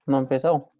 No ha empezado.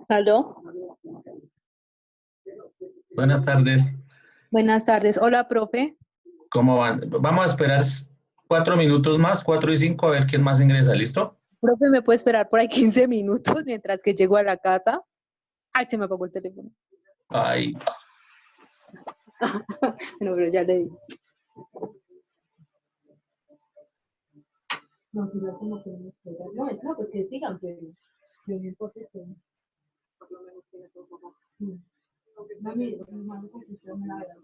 ¿Aló? Buenas tardes. Buenas tardes. Hola, profe. ¿Cómo van? Vamos a esperar 4 minutos más, 4 y 5, a ver quién más ingresa. ¿Listo? Profe, ¿me puede esperar por ahí 15 minutos mientras que llego a la casa? Ay, se me apagó el teléfono. Ay, No, pero ya le digo. No, si no, como que no esperar. No, pues que sigan, pero no importa que por lo menos tiene todo papá. Mami, mi mano con su me la verán.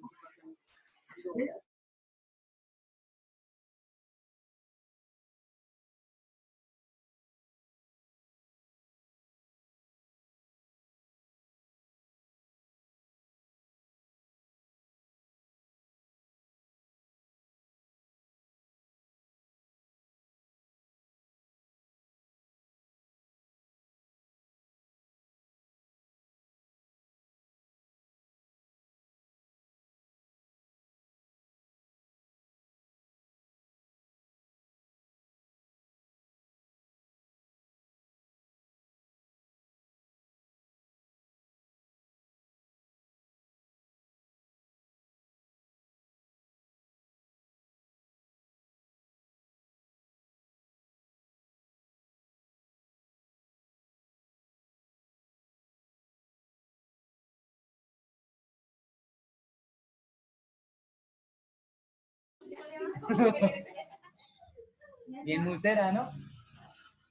Bien musera, ¿no?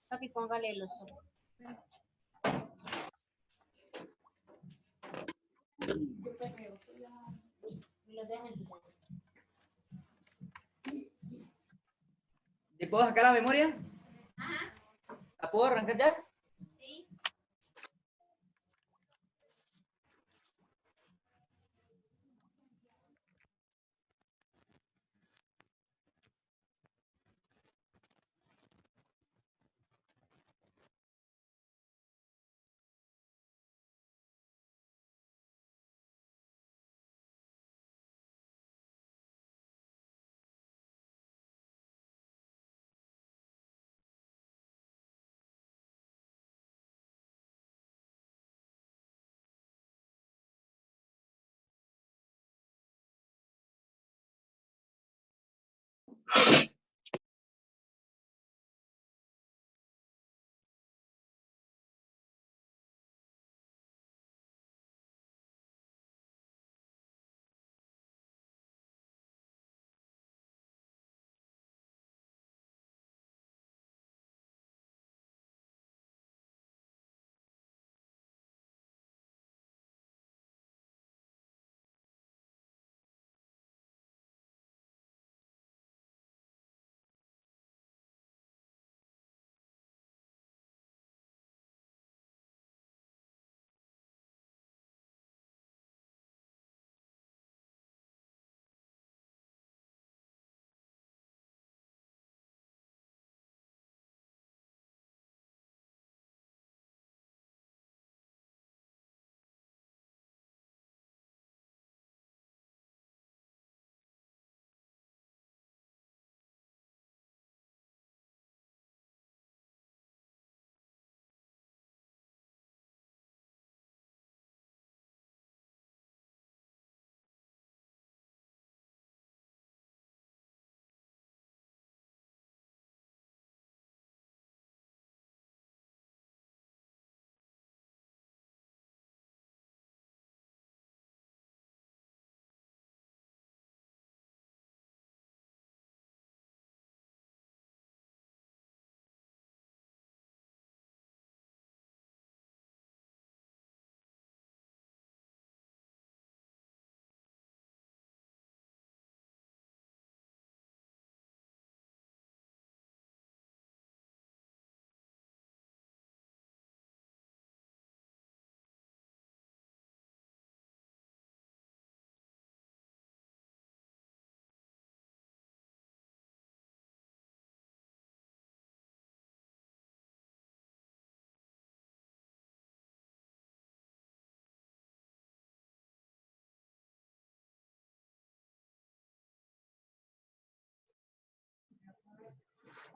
Papi, póngale los ojos. ¿Te puedo sacar la memoria? ¿La puedo arrancar ya?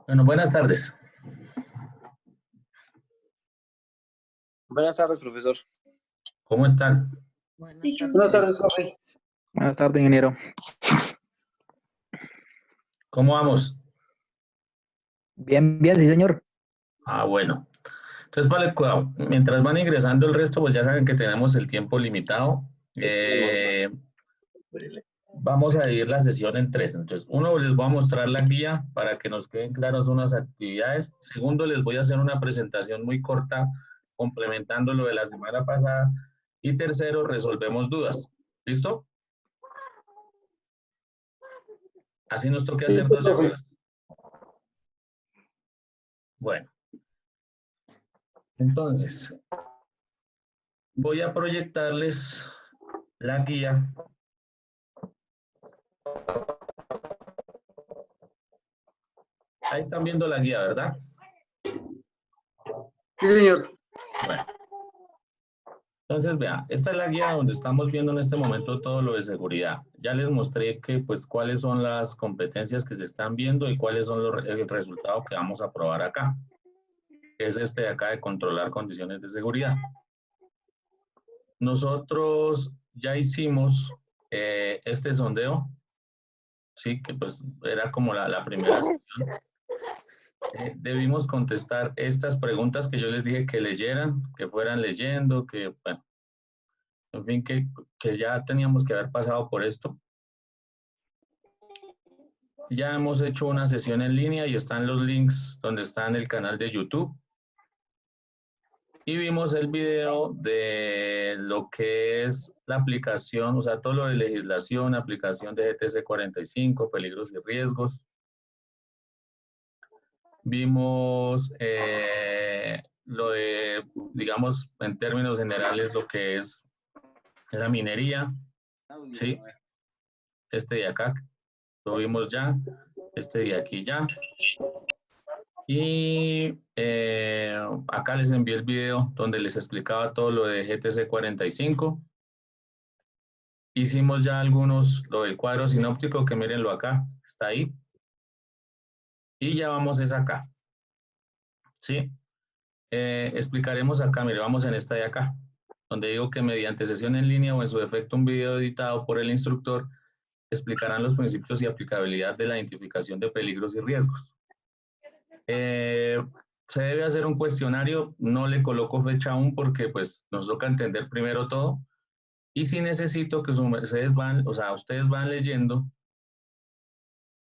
Bueno, buenas tardes. Buenas tardes, profesor. ¿Cómo están? Buenas tardes, profe. Buenas tardes, ingeniero. ¿Cómo vamos? Bien, bien, sí, señor. Ah, bueno. Entonces, vale, mientras van ingresando el resto, pues ya saben que tenemos el tiempo limitado. Vamos a dividir la sesión en tres. Entonces, uno, les voy a mostrar la guía para que nos queden claras unas actividades. Segundo, les voy a hacer una presentación muy corta complementando lo de la semana pasada. Y tercero, resolvemos dudas. ¿Listo? Así nos toque hacer dos llamadas. Bueno. Entonces, voy a proyectarles la guía. Ahí están viendo la guía, ¿verdad? Sí, señor. Bueno. Entonces, vea, esta es la guía donde estamos viendo en este momento todo lo de seguridad. Ya les mostré que, pues, cuáles son las competencias que se están viendo y cuáles son el resultado que vamos a probar acá. Es este de acá de controlar condiciones de seguridad. Nosotros ya hicimos este sondeo, sí, que pues era como la primera sesión. Debimos contestar estas preguntas que yo les dije que leyeran, que fueran leyendo, que, bueno, en fin, que ya teníamos que haber pasado por esto. Ya hemos hecho una sesión en línea y están los links donde está en el canal de YouTube. Y vimos el video de lo que es la aplicación, o sea, todo lo de legislación, aplicación de GTC 45, peligros y riesgos. Vimos lo de, digamos, en términos generales, lo que es la minería, ¿sí? Este de acá, lo vimos ya, este de aquí ya. Y acá les envié el video donde les explicaba todo lo de GTC 45. Hicimos ya algunos, lo del cuadro sinóptico, que mírenlo acá, está ahí. Y ya vamos es acá, ¿sí? Explicaremos acá, mire, vamos en esta de acá, donde digo que mediante sesión en línea o en su defecto un video editado por el instructor, explicarán los principios y aplicabilidad de la identificación de peligros y riesgos. Se debe hacer un cuestionario, no le coloco fecha aún porque pues nos toca entender primero todo. Y si necesito que ustedes van leyendo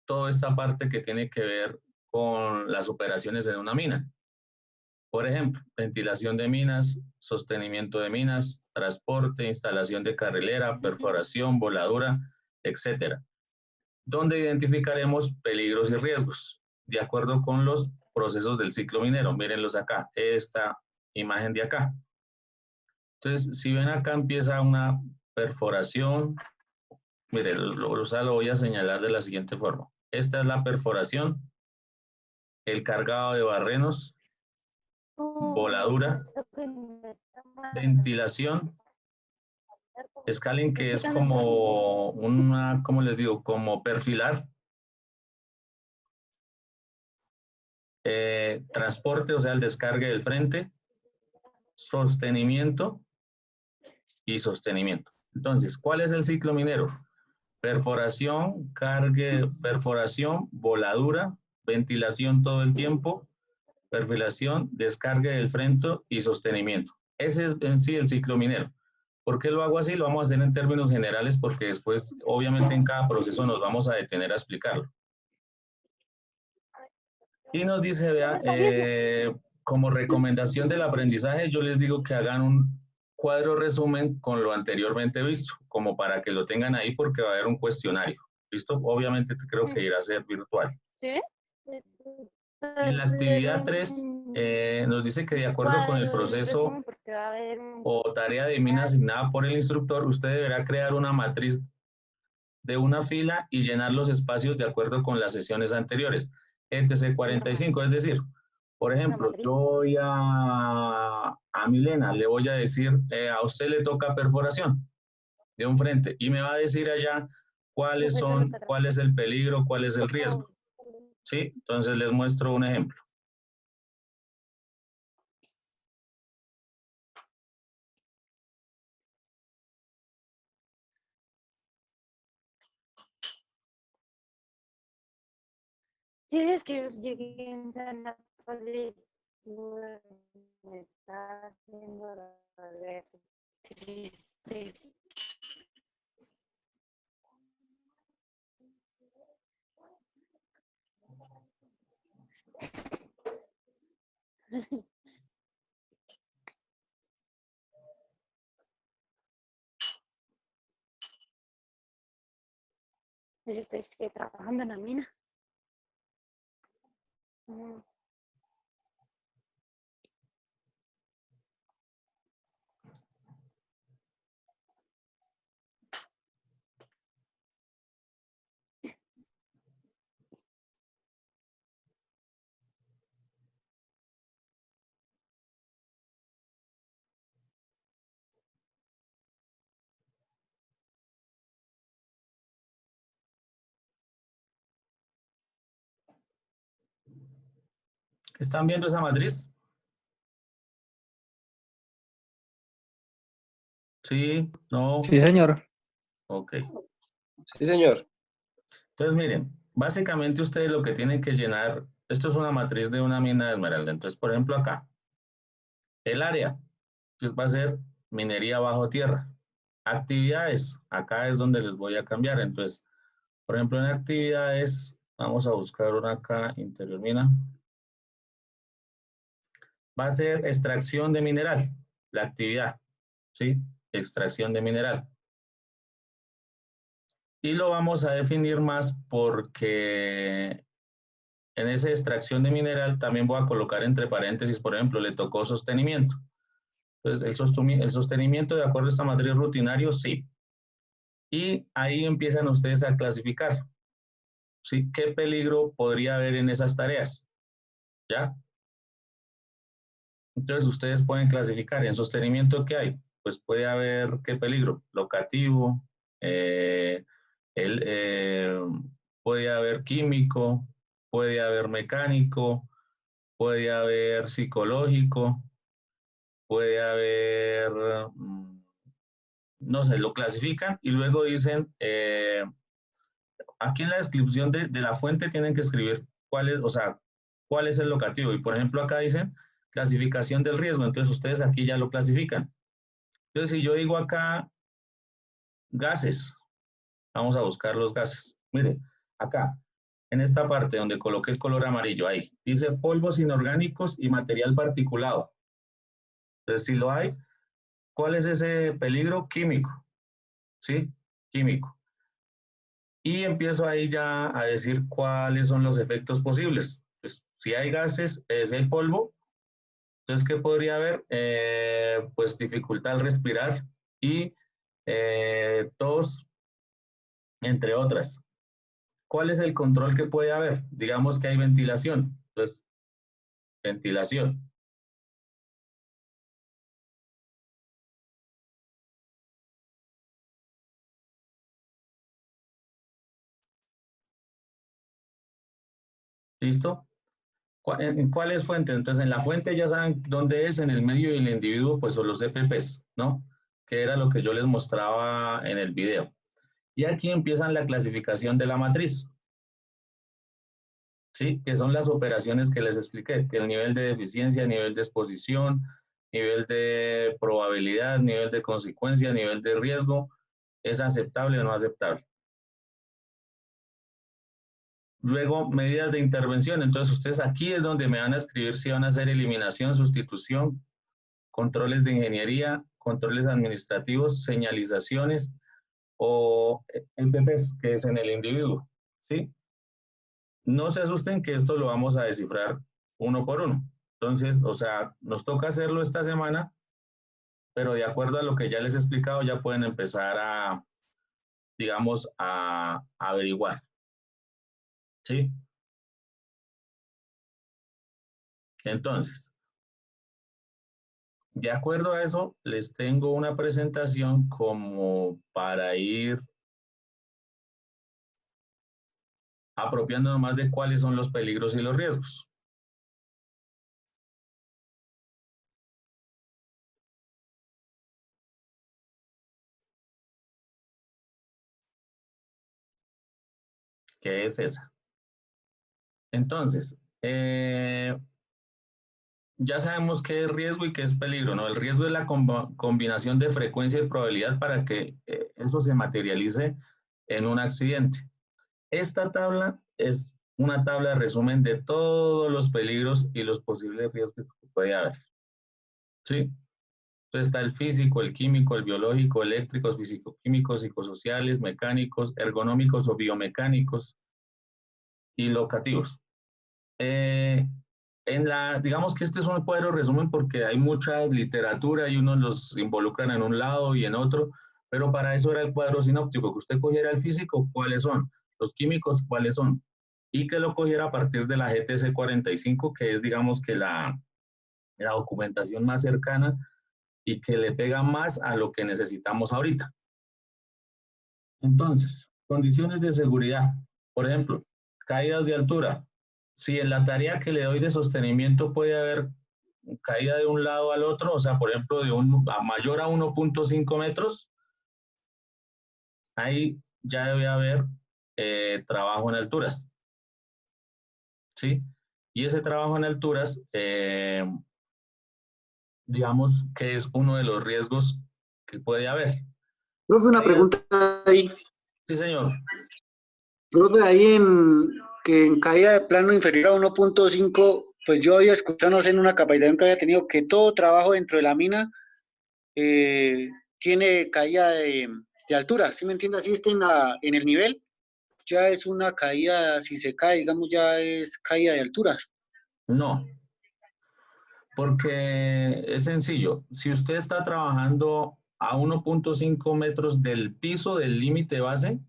toda esta parte que tiene que ver con las operaciones en una mina. Por ejemplo, ventilación de minas, sostenimiento de minas, transporte, instalación de carrilera, perforación, voladura, etcétera. Donde identificaremos peligros y riesgos, de acuerdo con los procesos del ciclo minero. Mírenlos acá, esta imagen de acá. Entonces, si ven acá empieza una perforación. Miren, lo voy a señalar de la siguiente forma. Esta es la perforación, el cargado de barrenos, voladura, ventilación, scaling, que es como una, ¿cómo les digo? Como perfilar. Transporte, o sea, el descargue del frente, sostenimiento y sostenimiento. Entonces, ¿cuál es el ciclo minero? Perforación, perforación, voladura, ventilación todo el tiempo, perfilación, descargue del frente y sostenimiento. Ese es en sí el ciclo minero. ¿Por qué lo hago así? Lo vamos a hacer en términos generales porque después, obviamente, en cada proceso nos vamos a detener a explicarlo. Y nos dice, vea, como recomendación del aprendizaje, yo les digo que hagan un cuadro resumen con lo anteriormente visto, como para que lo tengan ahí porque va a haber un cuestionario. ¿Listo? Obviamente creo que irá a ser virtual. ¿Sí? En la actividad 3 nos dice que de acuerdo con el proceso o tarea de mina asignada por el instructor, usted deberá crear una matriz de una fila y llenar los espacios de acuerdo con las sesiones anteriores. ETC 45, es decir, por ejemplo, yo voy a Milena, le voy a decir, a usted le toca perforación de un frente y me va a decir allá cuál es el peligro, cuál es el riesgo. ¿sí? Entonces les muestro un ejemplo. Sí, es que yo llegué en San Pablo, me está haciendo la triste. Estoy trabajando en la mina. ¿Están viendo esa matriz? ¿Sí? ¿No? Sí, señor. Ok. Sí, señor. Entonces, miren, básicamente ustedes lo que tienen que llenar, esto es una matriz de una mina de esmeralda. Entonces, por ejemplo, acá, el área, pues va a ser minería bajo tierra. Actividades, acá es donde les voy a cambiar. Entonces, por ejemplo, en actividades, vamos a buscar una acá, interior mina. Va a ser extracción de mineral, la actividad, ¿sí? Extracción de mineral. Y lo vamos a definir más porque en esa extracción de mineral también voy a colocar entre paréntesis, por ejemplo, le tocó sostenimiento. Entonces, el sostenimiento de acuerdo a esta matriz rutinario, sí. Y ahí empiezan ustedes a clasificar, ¿sí? ¿Qué peligro podría haber en esas tareas? ¿Ya? Entonces, ustedes pueden clasificar en sostenimiento, ¿qué hay? Pues puede haber, ¿qué peligro? Locativo, el, puede haber químico, puede haber mecánico, puede haber psicológico, puede haber, no sé, lo clasifican y luego dicen, aquí en la descripción de la fuente tienen que escribir cuál es, o sea, cuál es el locativo. Y por ejemplo acá dicen clasificación del riesgo, entonces ustedes aquí ya lo clasifican. Entonces si yo digo acá gases, vamos a buscar los gases. Mire, acá, en esta parte donde coloqué el color amarillo, ahí, dice polvos inorgánicos y material particulado. Entonces si lo hay, ¿cuál es ese peligro? Químico, ¿sí? Químico. Y empiezo ahí ya a decir cuáles son los efectos posibles. Pues, si hay gases, si hay polvo, entonces, ¿qué podría haber? Pues dificultad al respirar y tos, entre otras. ¿Cuál es el control que puede haber? Digamos que hay ventilación. Entonces, ventilación. ¿Listo? ¿En cuáles fuentes? Entonces, en la fuente ya saben dónde es, en el medio y el individuo, pues son los EPPs, ¿no? Que era lo que yo les mostraba en el video. Y aquí empiezan la clasificación de la matriz, ¿sí? Que son las operaciones que les expliqué, que el nivel de deficiencia, nivel de exposición, nivel de probabilidad, nivel de consecuencia, nivel de riesgo, ¿es aceptable o no aceptable? Luego, medidas de intervención. Entonces, ustedes aquí es donde me van a escribir si van a hacer eliminación, sustitución, controles de ingeniería, controles administrativos, señalizaciones o EPPs, que es en el individuo, ¿sí? No se asusten que esto lo vamos a descifrar uno por uno. Entonces, o sea, nos toca hacerlo esta semana, pero de acuerdo a lo que ya les he explicado, ya pueden empezar a, digamos, a averiguar, ¿sí? Entonces, de acuerdo a eso, les tengo una presentación como para ir apropiándonos más de cuáles son los peligros y los riesgos. ¿Qué es esa? Entonces, ya sabemos qué es riesgo y qué es peligro, ¿no? El riesgo es la combinación de frecuencia y probabilidad para que eso se materialice en un accidente. Esta tabla es una tabla de resumen de todos los peligros y los posibles riesgos que puede haber. ¿Sí? Entonces está el físico, el químico, el biológico, eléctricos, físico-químicos, psicosociales, mecánicos, ergonómicos o biomecánicos y locativos. Digamos que este es un cuadro resumen porque hay mucha literatura y unos los involucran en un lado y en otro, pero para eso era el cuadro sinóptico, que usted cogiera el físico, cuáles son, los químicos, cuáles son, y que lo cogiera a partir de la GTC 45, que es, digamos, que la documentación más cercana y que le pega más a lo que necesitamos ahorita. Entonces, condiciones de seguridad. Por ejemplo, caídas de altura. Si en la tarea que le doy de sostenimiento puede haber caída de un lado al otro, o sea, por ejemplo, mayor a 1.5 metros, ahí ya debe haber trabajo en alturas. ¿Sí? Y ese trabajo en alturas, digamos que es uno de los riesgos que puede haber. Profe, una pregunta ahí. Sí, señor. Profe, ahí que en caída de plano inferior a 1.5, pues yo había escuchado, no sé, en una capacitación que había tenido, que todo trabajo dentro de la mina tiene caída de altura, ¿sí me entiende? Así está en el nivel, ya es una caída, si se cae, digamos, ya es caída de alturas. No, porque es sencillo. Si usted está trabajando a 1.5 metros del piso del límite base,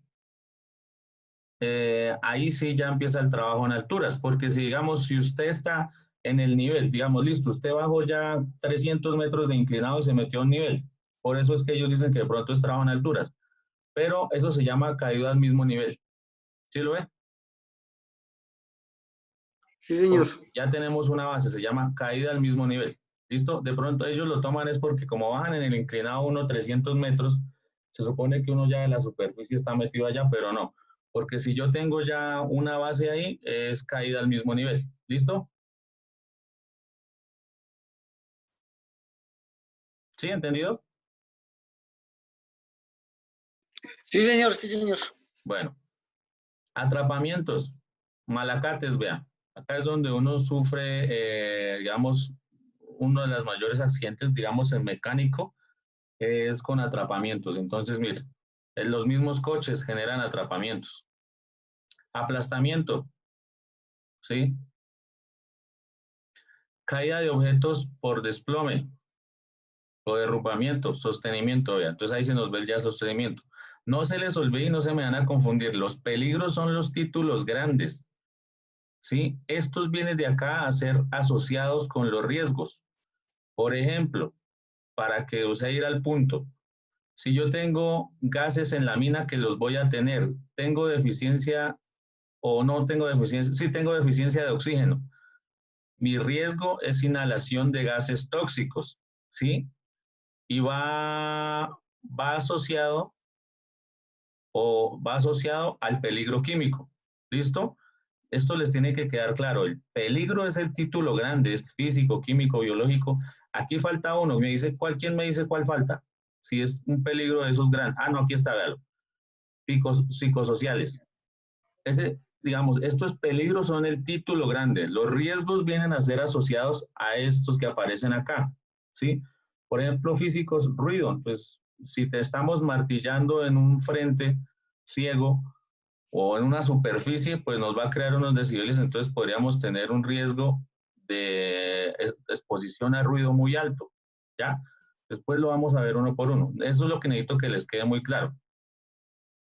ahí sí ya empieza el trabajo en alturas, porque si digamos, si usted está en el nivel, digamos, listo, usted bajó ya 300 metros de inclinado y se metió a un nivel. Por eso es que ellos dicen que de pronto es trabajo en alturas, pero eso se llama caída al mismo nivel. ¿Sí lo ve? Sí, señor. Ya tenemos una base, se llama caída al mismo nivel. ¿Listo? De pronto ellos lo toman es porque como bajan en el inclinado 300 metros, se supone que uno ya de la superficie está metido allá, pero no. Porque si yo tengo ya una base ahí, es caída al mismo nivel. ¿Listo? ¿Sí? ¿Entendido? Sí, señor, sí, señor. Bueno. Atrapamientos. Malacates, vea. Acá es donde uno sufre, digamos, uno de los mayores accidentes, digamos, en mecánico, es con atrapamientos. Entonces, mire, los mismos coches generan atrapamientos. Aplastamiento, ¿sí? Caída de objetos por desplome o derrumbamiento, sostenimiento, vea. Entonces ahí se nos ve ya el sostenimiento. No se les olvide y no se me van a confundir. Los peligros son los títulos grandes, ¿sí? Estos vienen de acá a ser asociados con los riesgos. Por ejemplo, para que os ir al punto, si yo tengo gases en la mina que los voy a tener, tengo deficiencia o no tengo deficiencia, sí tengo deficiencia de oxígeno. Mi riesgo es inhalación de gases tóxicos, ¿sí? Y va asociado al peligro químico. ¿Listo? Esto les tiene que quedar claro. El peligro es el título grande, es físico, químico, biológico. Aquí falta uno. Me dice, ¿quién me dice cuál falta? Si es un peligro de esos grandes. Ah, no, aquí está, véalo. Psicosociales. Digamos, estos peligros son el título grande. Los riesgos vienen a ser asociados a estos que aparecen acá, ¿sí? Por ejemplo, físicos, ruido. Pues si te estamos martillando en un frente ciego o en una superficie, pues nos va a crear unos decibeles, entonces podríamos tener un riesgo de exposición a ruido muy alto, ¿ya? Después lo vamos a ver uno por uno. Eso es lo que necesito que les quede muy claro.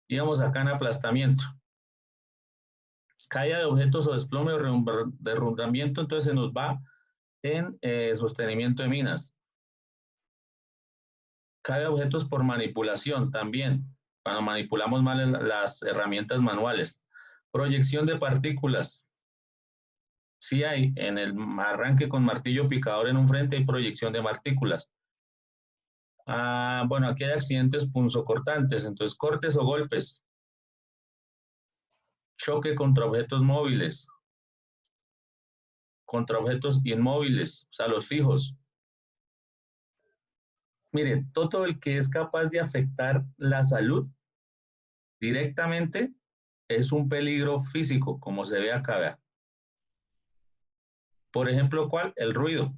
Íbamos acá en aplastamiento. Caída de objetos o desplome o derrumbamiento, entonces se nos va en sostenimiento de minas. Caída de objetos por manipulación también, cuando manipulamos mal las herramientas manuales. Proyección de partículas. Sí hay, en el arranque con martillo picador en un frente hay proyección de partículas. Bueno, aquí hay accidentes punzocortantes, entonces cortes o golpes. Choque contra objetos móviles. Contra objetos inmóviles, o sea, los fijos. Mire, todo el que es capaz de afectar la salud directamente es un peligro físico, como se ve acá, vea. Por ejemplo, ¿cuál? El ruido,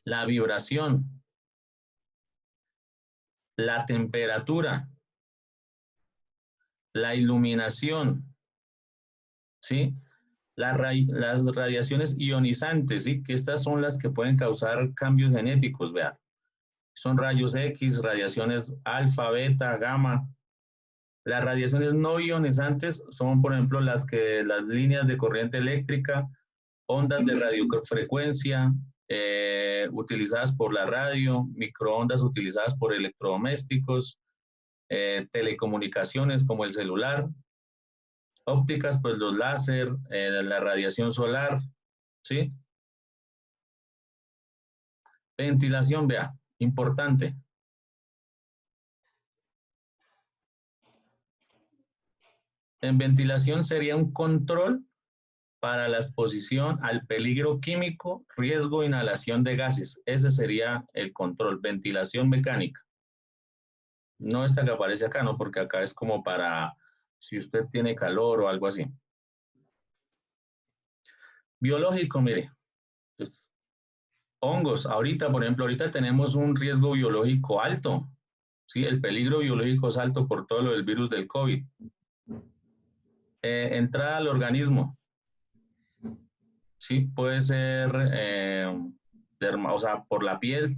la vibración, la temperatura, la iluminación, ¿sí? Las radiaciones ionizantes, ¿sí? Que estas son las que pueden causar cambios genéticos, vea. Son rayos X, radiaciones alfa, beta, gamma. Las radiaciones no ionizantes son, por ejemplo, las líneas de corriente eléctrica, ondas de radiofrecuencia utilizadas por la radio, microondas utilizadas por electrodomésticos, telecomunicaciones como el celular, ópticas, pues los láser, la radiación solar, ¿sí? Ventilación, vea, importante. En ventilación sería un control para la exposición al peligro químico, riesgo, inhalación de gases. Ese sería el control, ventilación mecánica. No esta que aparece acá, ¿no? Porque acá es como para si usted tiene calor o algo así. Biológico, mire, pues, hongos. Ahorita, por ejemplo, ahorita tenemos un riesgo biológico alto. ¿Sí? El peligro biológico es alto por todo lo del virus del COVID. Entrada al organismo. Sí, puede ser o sea, por la piel,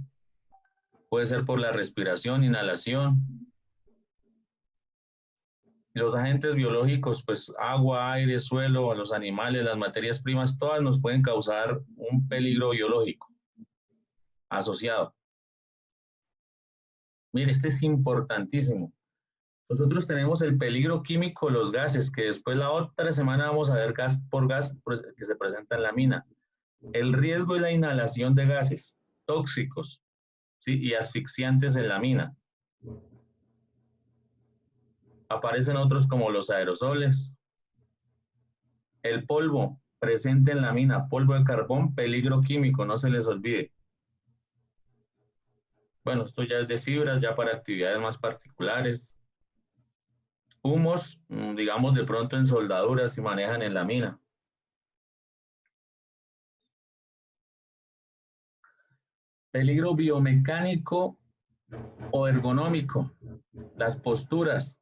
puede ser por la respiración, inhalación. Los agentes biológicos, pues agua, aire, suelo, los animales, las materias primas, todas nos pueden causar un peligro biológico asociado. Mire, este es importantísimo. Nosotros tenemos el peligro químico, los gases, que después la otra semana vamos a ver gas por gas que se presenta en la mina. El riesgo y la inhalación de gases tóxicos, ¿sí? Y asfixiantes en la mina. Aparecen otros como los aerosoles. El polvo presente en la mina, polvo de carbón, peligro químico, no se les olvide. Bueno, esto ya es de fibras, ya para actividades más particulares. Humos, digamos de pronto en soldaduras si manejan en la mina. Peligro biomecánico o ergonómico. Las posturas.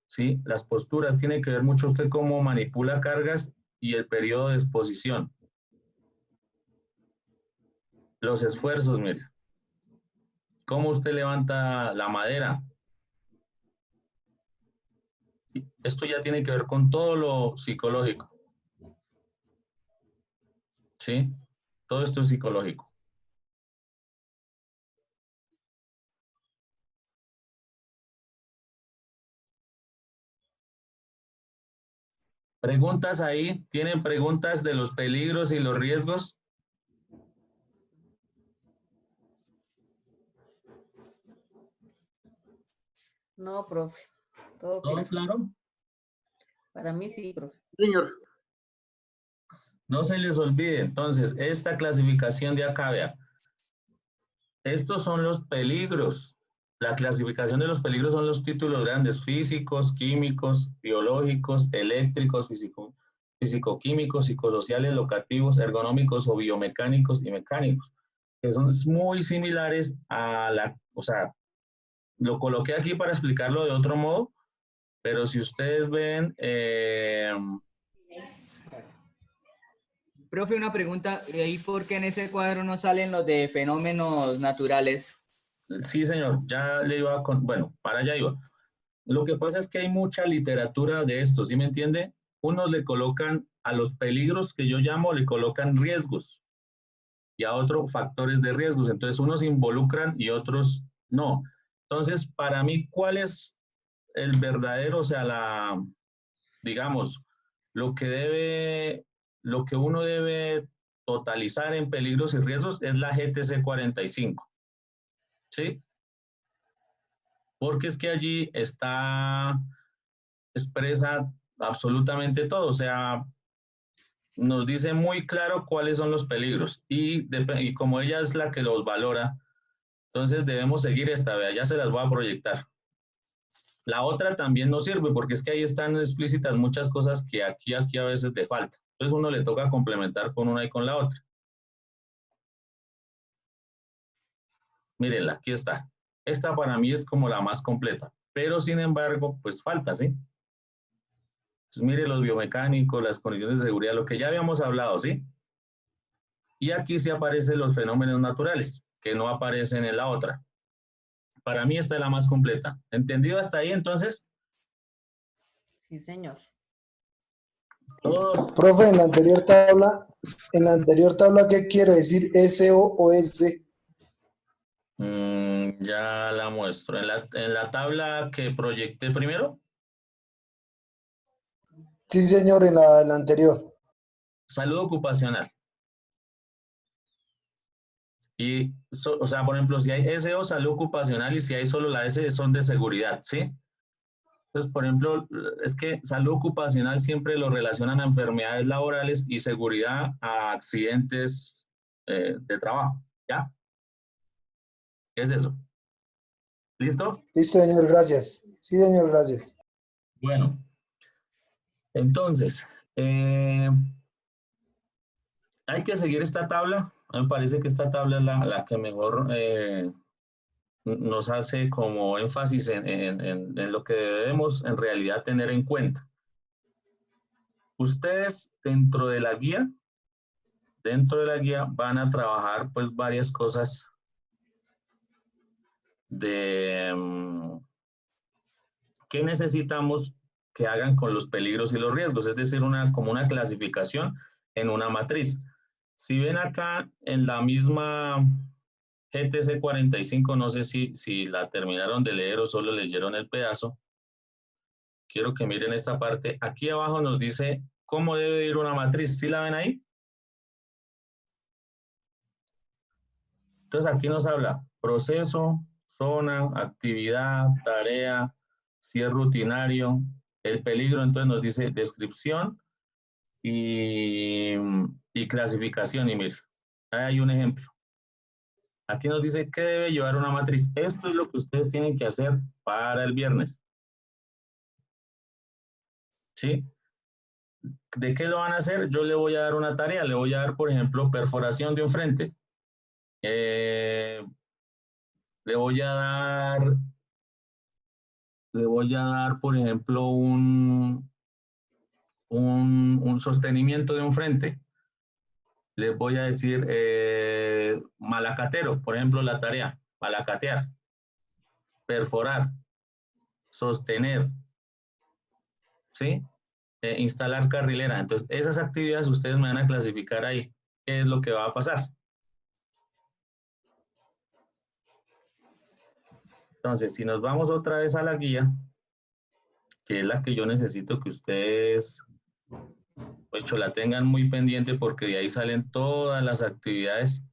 ¿Sí? Las posturas tiene que ver mucho usted cómo manipula cargas y el periodo de exposición. Los esfuerzos, mire. Cómo usted levanta la madera. Esto ya tiene que ver con todo lo psicológico. ¿Sí? Todo esto es psicológico. ¿Preguntas ahí? ¿Tienen preguntas de los peligros y los riesgos? No, profe. Todo ¿Todo claro? Para mí sí, profe. Señor. No se les olvide, entonces, esta clasificación de acá, vea. Estos son los peligros. La clasificación de los peligros son los títulos grandes, físicos, químicos, biológicos, eléctricos, físico-químicos, psicosociales, locativos, ergonómicos o biomecánicos y mecánicos, que son muy similares a o sea, lo coloqué aquí para explicarlo de otro modo, pero si ustedes ven... Profe, una pregunta, ¿y por qué en ese cuadro no salen los de fenómenos naturales? Sí, señor, ya le iba bueno, para allá iba. Lo que pasa es que hay mucha literatura de esto, ¿sí me entiende? Unos le colocan a los peligros que yo llamo, le colocan riesgos y a otros factores de riesgos. Entonces, unos involucran y otros no. Entonces, para mí, ¿cuál es el verdadero, o sea, digamos, lo que uno debe totalizar en peligros y riesgos es la GTC 45, ¿sí? Porque es que allí está expresa absolutamente todo, o sea, nos dice muy claro cuáles son los peligros y como ella es la que los valora, entonces debemos seguir esta, vea, ya se las voy a proyectar. La otra también nos sirve porque es que ahí están explícitas muchas cosas que aquí a veces le falta. Entonces uno le toca complementar con una y con la otra. Mírenla, aquí está. Esta para mí es como la más completa, pero sin embargo, pues falta, ¿sí? Entonces mire los biomecánicos, las condiciones de seguridad, lo que ya habíamos hablado, ¿sí? Y aquí sí aparecen los fenómenos naturales, que no aparecen en la otra. Para mí esta es la más completa. ¿Entendido hasta ahí entonces? Sí, señor. Todos. Profe, en la anterior tabla, ¿qué quiere decir SO o S? Ya la muestro. En la tabla que proyecté primero, Sí, señor, en la anterior. salud ocupacional. Y, o sea, por ejemplo, si hay SO, salud ocupacional, y si hay solo la S, son de seguridad, ¿sí? Entonces, por ejemplo, es que salud ocupacional siempre lo relacionan a enfermedades laborales y seguridad a accidentes de trabajo, ¿ya? ¿Qué es eso? ¿Listo? Listo, señor, gracias. Sí, señor, gracias. Bueno, entonces, hay que seguir esta tabla. A mí me parece que esta tabla es la que mejor nos hace como énfasis en lo que debemos en realidad tener en cuenta. Ustedes dentro de la guía van a trabajar pues varias cosas de qué necesitamos que hagan con los peligros y los riesgos, es decir, como una clasificación en una matriz. Si ven acá en la misma GTC 45, no sé si la terminaron de leer o solo leyeron el pedazo. Quiero que miren esta parte. Aquí abajo nos dice cómo debe ir una matriz. ¿Sí la ven ahí? Entonces aquí nos habla proceso, zona, actividad, tarea, si es rutinario, el peligro. Entonces nos dice descripción y clasificación. Y mire, ahí hay un ejemplo. Aquí nos dice qué debe llevar una matriz. Esto es lo que ustedes tienen que hacer para el viernes. ¿Sí? ¿De qué lo van a hacer? Yo le voy a dar una tarea. Le voy a dar, por ejemplo, perforación de un frente. Le voy a dar, por ejemplo, un sostenimiento de un frente. Les voy a decir malacatero, por ejemplo, la tarea, malacatear, perforar, sostener, ¿sí? Instalar carrilera. Entonces, esas actividades ustedes me van a clasificar ahí. ¿Qué es lo que va a pasar? Entonces, si nos vamos otra vez a la guía, que es la que yo necesito que ustedes pues la tengan muy pendiente porque de ahí salen todas las actividades.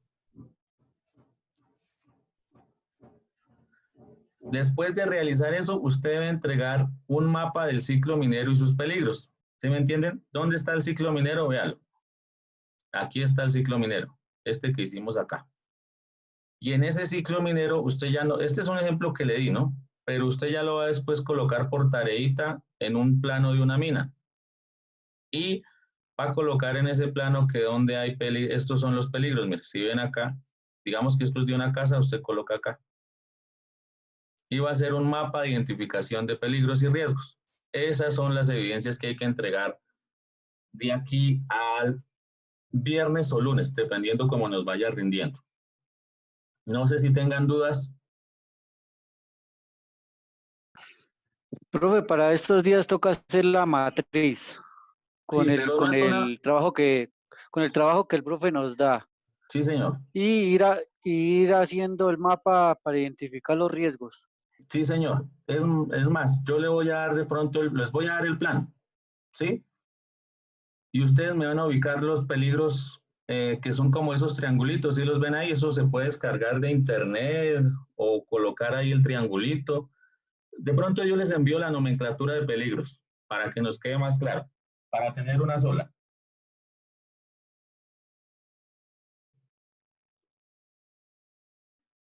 Después de realizar eso, usted debe entregar un mapa del ciclo minero y sus peligros. ¿Sí me entienden? ¿Dónde está el ciclo minero? Véalo. Aquí está el ciclo minero, este que hicimos acá. Y en ese ciclo minero, usted ya no, este es un ejemplo que le di, ¿no? Pero usted ya lo va a después colocar por tareita en un plano de una mina. Y va a colocar en ese plano que donde hay peligros, estos son los peligros. Mire, si ven acá, digamos que esto es de una casa, usted coloca acá. Y va a ser un mapa de identificación de peligros y riesgos. Esas son las evidencias que hay que entregar de aquí al viernes o lunes, dependiendo cómo nos vaya rindiendo. No sé si tengan dudas. Profe, para estos días toca hacer la matriz con Sí, el pero no es una... trabajo que el profe nos da. Sí, señor. Y ir haciendo el mapa para identificar los riesgos. Sí, señor. Es más, yo le voy a dar de pronto, les voy a dar el plan, ¿sí? Y ustedes me van a ubicar los peligros que son como esos triangulitos, ¿sí los ven ahí? Eso se puede descargar de internet o colocar ahí el triangulito. De pronto yo les envío la nomenclatura de peligros para que nos quede más claro, para tener una sola.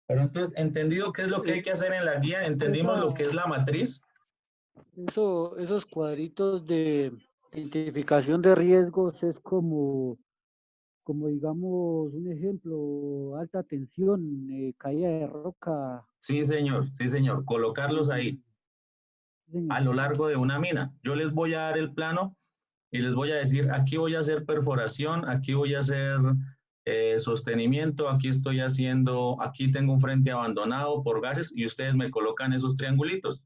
Pero entonces, entendido qué es lo que hay que hacer en la guía, entendimos lo que es la matriz. Esos cuadritos de identificación de riesgos es como digamos, un ejemplo, alta tensión, caída de roca. Sí, señor, colocarlos ahí a lo largo de una mina. Yo les voy a dar el plano y les voy a decir, aquí voy a hacer perforación, aquí voy a hacer sostenimiento, aquí estoy haciendo, aquí tengo un frente abandonado por gases y ustedes me colocan esos triangulitos.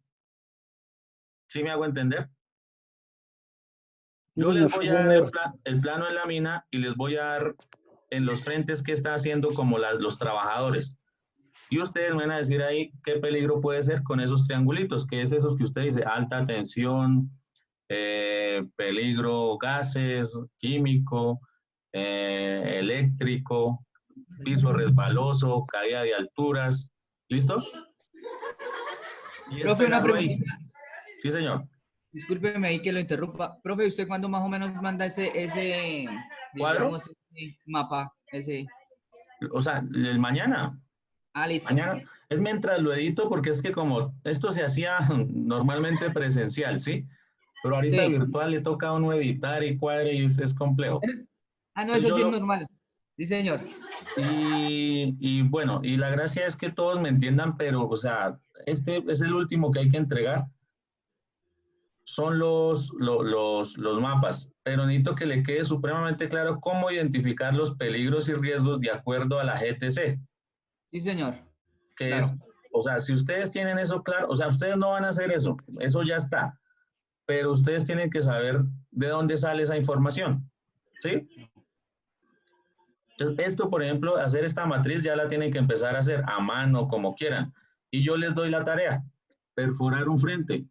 ¿Sí me hago entender? Yo les voy a dar el plano en la mina y les voy a dar en los frentes que está haciendo como los trabajadores. Y ustedes me van a decir ahí qué peligro puede ser con esos triangulitos, que es esos que usted dice, alta tensión, peligro gases, químico, eléctrico, piso resbaloso, caída de alturas. ¿Listo? Y Profe, una pregunta. Sí, señor. Discúlpeme ahí que lo interrumpa. Profe, ¿usted cuándo más o menos manda ese ¿Cuadro? digamos, ese mapa? O sea, el mañana. Ah, listo. Mañana es mientras lo edito porque es que como esto se hacía normalmente presencial, ¿sí? Pero ahorita Sí. virtual le toca a uno editar y cuadre y es complejo. Ah, no, eso sí es normal. Sí, señor. Y bueno, y la gracia es que todos me entiendan, pero, o sea, este es el último que hay que entregar. Son los mapas, pero necesito que le quede supremamente claro cómo identificar los peligros y riesgos de acuerdo a la GTC. Sí, señor. Que Claro. es, o sea, si ustedes tienen eso claro, o sea, ustedes no van a hacer eso ya está, pero ustedes tienen que saber de dónde sale esa información, ¿sí? Entonces, esto, por ejemplo, hacer esta matriz ya la tienen que empezar a hacer a mano, como quieran, y yo les doy la tarea, perforar un frente,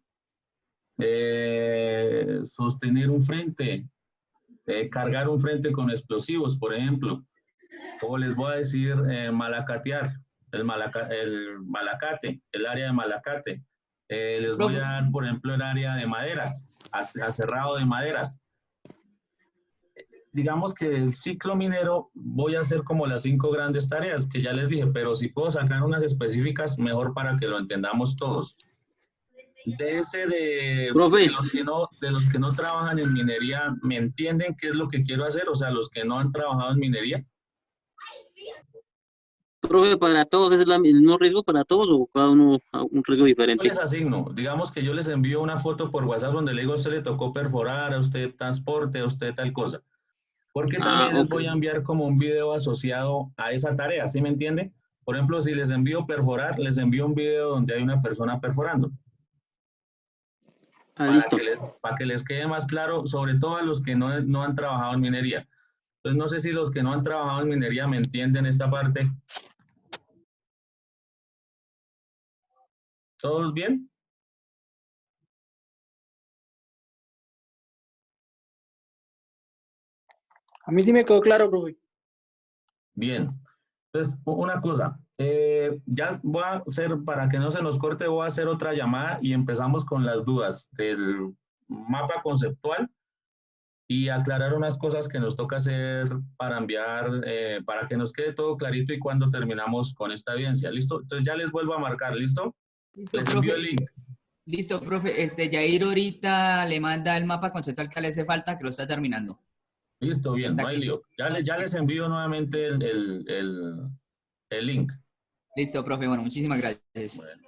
sostener un frente, cargar un frente con explosivos, por ejemplo, o les voy a decir malacatear, el malacate, el área de malacate. Les voy a dar, por ejemplo, el área de maderas, aserrado de maderas. Digamos que el ciclo minero voy a hacer como las 5 grandes tareas que ya les dije, pero si puedo sacar unas específicas, mejor para que lo entendamos todos. De los que no trabajan en minería, ¿me entienden qué es lo que quiero hacer? O sea, los que no han trabajado en minería. Profe, ¿para todos es el mismo riesgo para todos o cada uno un riesgo diferente? Yo les asigno, digamos que yo les envío una foto por WhatsApp donde le digo a usted le tocó perforar, a usted transporte, a usted tal cosa. Porque también les voy a enviar como un video asociado a esa tarea, ¿sí me entiende? Por ejemplo, si les envío perforar, les envío un video donde hay una persona perforando. Listo. Para que les quede más claro, sobre todo a los que no han trabajado en minería. Entonces, no sé si los que no han trabajado en minería me entienden esta parte. ¿Todos bien? A mí sí me quedó claro, profe. Bien. Entonces, una cosa, ya voy a hacer, para que no se nos corte, voy a hacer otra llamada y empezamos con las dudas del mapa conceptual y aclarar unas cosas que nos toca hacer para enviar, para que nos quede todo clarito y cuando terminamos con esta evidencia. ¿Listo? Entonces ya les vuelvo a marcar, ¿listo? Listo, Les profe. envío el link. Listo, profe. Jair ahorita le manda el mapa conceptual que le hace falta, que lo está terminando. Listo, bien, Hasta no hay aquí. lío. Ya les envío nuevamente el link. Listo, profe. Bueno, muchísimas gracias. Bueno.